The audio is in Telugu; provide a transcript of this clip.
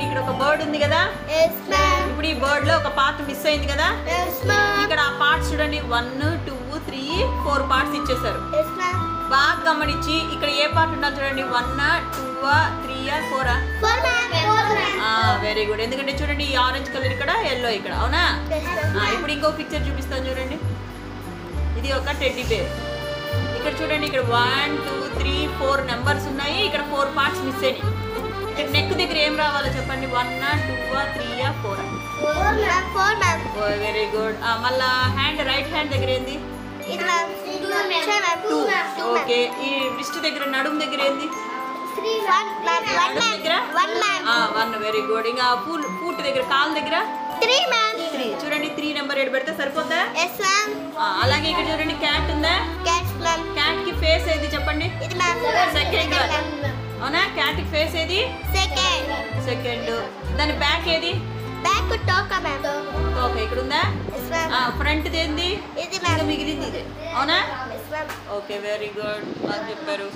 చూడండి ఇక్కడ ఒక బర్డ్ ఉంది కదా. ఇప్పుడు ఈ బర్డ్ లో ఒక పార్ట్ మిస్ అయింది కదా. ఇక్కడ ఆ పార్ట్స్ చూడండి 1 2 3 4 పార్ట్స్ ఇచ్చేసారు. బాగా గమనించి ఇక్కడ ఏ పార్ట్ ఉండాలి చూడండి. 1 2 3 4. Very good. ఎందుకంటే చూడండి ఈ ఆరెంజ్ కలర్ ఇక్కడ, ఎల్లో ఇక్కడ, అవునా. ఇప్పుడు ఇంకో పిక్చర్ చూపిస్తాను చూడండి. ఇది ఒక టెడ్డీ బేర్. ఇక్కడ చూడండి ఇక్కడ 1 2 3 4 నెంబర్స్ ఉన్నాయి. ఇక్కడ 4 పార్ట్స్ మిస్ అయినాయి. ఇక్కడ నెక్ దగ్గర ఏం రావాలో చెప్పండి. 1 2 3 4. Very good. మళ్ళా హ్యాండ్, రైట్ హ్యాండ్ దగ్గర ఏంది? 2. ఓకే. ఈ రిస్ట్ దగ్గర, నడుము దగ్గర ఏంది? 1. Very good. ఇంకా ఫూట్ దగ్గర, కాలు దగ్గర 3. చూడండి 3 నెంబర్ 7 పెడితే సరిపోతా. అలాగే ఇక్కడ చూడండి క్యాట్ ఉందా. క్యాట్ కి ఫేస్ ఏది చెప్పండి. సెకండ్. అవునా. క్యాట్ కి ఫేస్ ఏది? సెకండ్. దాని బ్యాక్ ఏది? ఓకే ఇక్కడ ఉందా. ఫ్రంట్ ఏంది? మిగిలింది ఇదే, అవునా. Okay very good. బాగా చెప్పారు.